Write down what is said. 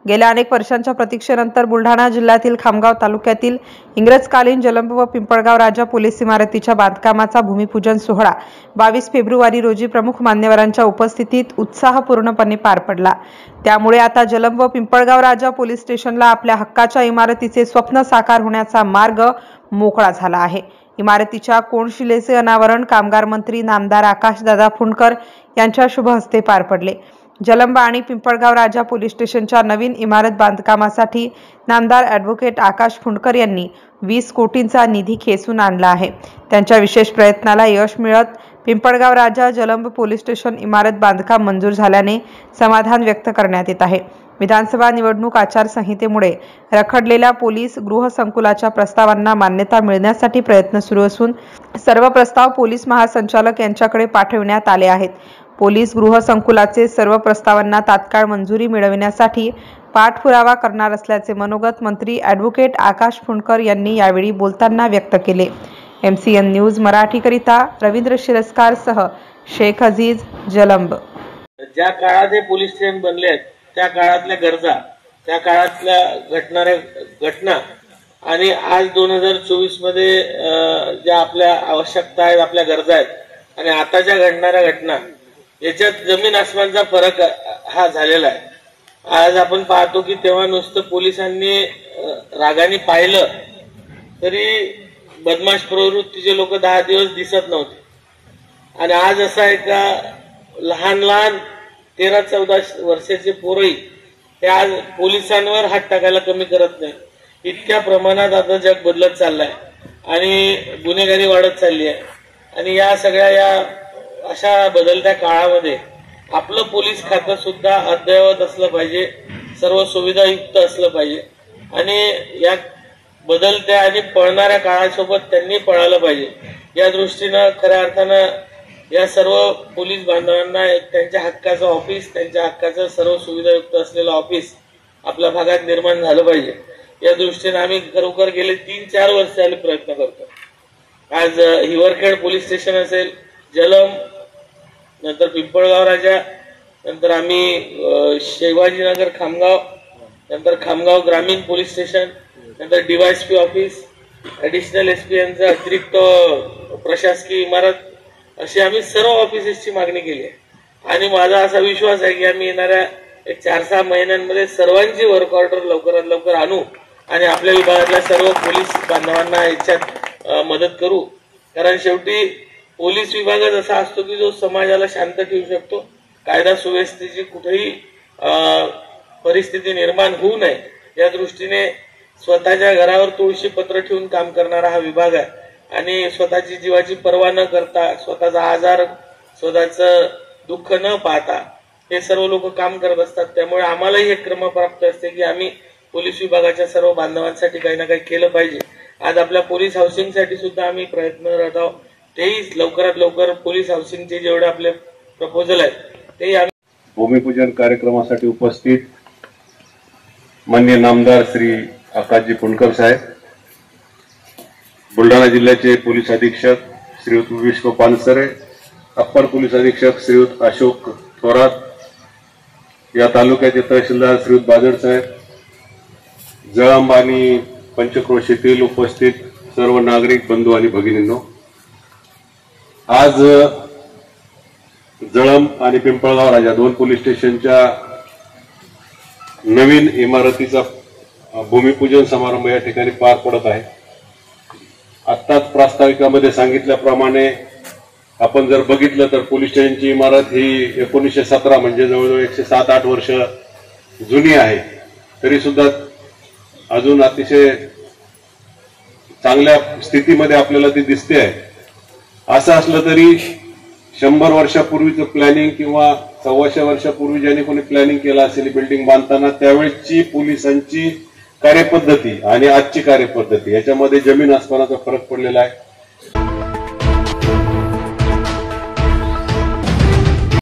गेल्या अनेक वर्षांच्या प्रतीक्षेनंतर बुलढाणा जिल्ह्यातील खामगाव तालुक्यातील इंग्रजकालीन जलंब व पिंपळगाव राजा पोलीस इमारतीच्या बांधकामाचा भूमिपूजन सोहळा 22 फेब्रुवारी रोजी प्रमुख मान्यवरांच्या उपस्थितीत उत्साहपूर्णपणे पार पडला। त्यामुळे आता जलंब व पिंपळगाव राजा पोलीस स्टेशनला आपल्या हक्काच्या इमारतीचे स्वप्न साकार होण्याचा मार्ग मोकळा झाला आहे। इमारतीच्या कोनशिलेचे अनावरण कामगार मंत्री नामदार आकाशदादा फुंडकर यांच्या शुभ हस्ते पार पडले। जलंब आणि पिंपळगाव राजा पोलीस स्टेशनच्या नवीन इमारत बांधकामासाठी नामदार ॲडव्होकेट आकाश फुंडकर यांनी 20 कोटींचा निधी खेचून आणला आहे। त्यांच्या विशेष प्रयत्नाला यश मिळत पिंपळगाव राजा जलंब पोलीस स्टेशन इमारत बांधकाम मंजूर झाल्याने समाधान व्यक्त करण्यात येत आहे। विधानसभा निवडणूक आचारसंहितेमुळे रखडलेल्या पोलीस गृहसंकुलाच्या प्रस्तावांना मान्यता मिळण्यासाठी प्रयत्न सुरू असून सर्व प्रस्ताव पोलीस महासंचालक यांच्याकडे पाठविण्यात आले आहेत। पोलीस गृहसंकुलाचे सर्व प्रस्तावांना तात्काळ मंजुरी मिळविण्यासाठी पाठपुरावा करणार असल्याचे मनोगत मंत्री ॲडव्होकेट आकाश फुंडकर यांनी यावेळी बोलताना व्यक्त केले। MCN न्यूज मराठीकरिता रवींद्र शिरस्कार सह शेख अजीज, जलंब। ज्या काळात हे पोलीस स्टेशन बनले आहेत त्या काळातल्या गरजा, त्या काळातल्या घटणाऱ्या घटना आणि आज 2024 मध्ये ज्या आपल्या आवश्यकता आहेत, आपल्या गरजा आहेत आणि आताच्या घडणाऱ्या घटना याच्यात जमीन आसमानचा फरक हा झालेला आहे। आज आपण पाहतो की तेव्हा नुसतं पोलिसांनी रागाने पाहिलं तरी बदमाश प्रवृत्तीचे लोक 10 दिवस दिसत नव्हते आणि आज असं आहे का लहान लहान 13-14 वर्षाचे पोरही हे आज पोलिसांवर हात टाकायला कमी करत नाही। इतक्या प्रमाणात आता जग बदलत चाललंय आणि गुन्हेगारी वाढत चालली आहे आणि या सगळ्या या अशा बदलत्या काळामध्ये आपलं पोलीस खातं सुद्धा अद्ययावत असलं पाहिजे, सर्व सुविधायुक्त असलं पाहिजे आणि या बदलत्या आणि पळणाऱ्या काळासोबत त्यांनी पळालं पाहिजे। या दृष्टीनं खऱ्या अर्थानं या सर्व पोलीस बांधवांना त्यांच्या हक्काचं ऑफिस, त्यांच्या हक्काचं सर्व सुविधायुक्त असलेलं ऑफिस आपल्या भागात निर्माण झालं पाहिजे। या दृष्टीने आम्ही खरोखर गेले 3-4 वर्ष झाले प्रयत्न करतो। आज हिवरखेड पोलीस स्टेशन असेल, जलंब, नंतर पिंपळगाव राजा, नंतर आम्ही शिवाजीनगर खामगाव, नंतर खामगाव ग्रामीण पोलीस स्टेशन, नंतर DYSP ऑफिस, ॲडिशनल SP यांचा अतिरिक्त प्रशासकीय इमारत, अशी आम्ही सर्व ऑफिसेसची मागणी केली आहे आणि माझा असा विश्वास आहे की आम्ही येणाऱ्या 4-6 महिन्यांमध्ये सर्वांची वर्क ऑर्डर लवकरात लवकर आणू आणि आपल्या विभागातल्या सर्व पोलीस बांधवांना याच्यात मदत करू। कारण शेवटी पोलीस विभागच असा असतो की जो समाजाला शांत ठेवू शकतो, कायदा सुव्यवस्थेची कुठेही परिस्थिती निर्माण होऊ नये या दृष्टीने स्वतःच्या घरावर तुळशी पत्र ठेवून काम करणारा हा विभाग आहे आणि स्वतःची जीवाची पर्वा न करता, स्वतःचा आजार, स्वतःचं दुःख न पाहता हे सर्व लोक काम करत असतात। त्यामुळे आम्हालाही एक क्रम प्राप्त असते की आम्ही पोलीस विभागाच्या सर्व बांधवांसाठी काही ना काही केलं पाहिजे। आज आपल्या पोलीस हाऊसिंगसाठी सुद्धा आम्ही प्रयत्नरत आहोत, तेही लवकरात लवकर पोलीस हाऊसिंगचे जेवढे आपले प्रपोजल आहेत तेही आम्ही भूमिपूजन कार्यक्रमासाठी उपस्थित माननीय नामदार श्री आकाशजी फुंडकर साहेब, बुलढाणा जिल्ह्याचे पोलीस अधीक्षक श्रीयुत विश्व पानसरे, अप्पर पोलीस अधीक्षक श्रीयुत अशोक थोरात, या तालुक्याचे तहसीलदार श्रीयुत बादड साहेब, जळंब आणि पंचक्रोशीतील उपस्थित सर्व नागरिक बंधू आणि भगिनींनो, आज जळंब आणि पिंपळगाव राजा 2 पोलीस स्टेशनच्या नवीन इमारतीचा भूमिपूजन समारंभ या ठिकाणी पार पडत आहे। आत्ताच प्रास्ताविकामध्ये सांगितल्याप्रमाणे आपण जर बघितलं तर पोलीस स्टेशनची इमारत ही 1917 म्हणजे जवळजवळ 107-8 वर्ष जुनी आहे, तरी सुद्धा अजून अतिशय चांगल्या स्थितीमध्ये आपल्याला ती दिसते आहे। असं असलं तरी 100 वर्षापूर्वीचं प्लॅनिंग किंवा 125 वर्षापूर्वी ज्यांनी कोणी प्लॅनिंग केलं असेल बिल्डिंग बांधताना त्यावेळची पोलिसांची कार्यपद्धती आणि आजची कार्यपद्धती याच्यामध्ये जमीन आसमानाचा फरक पडलेला आहे।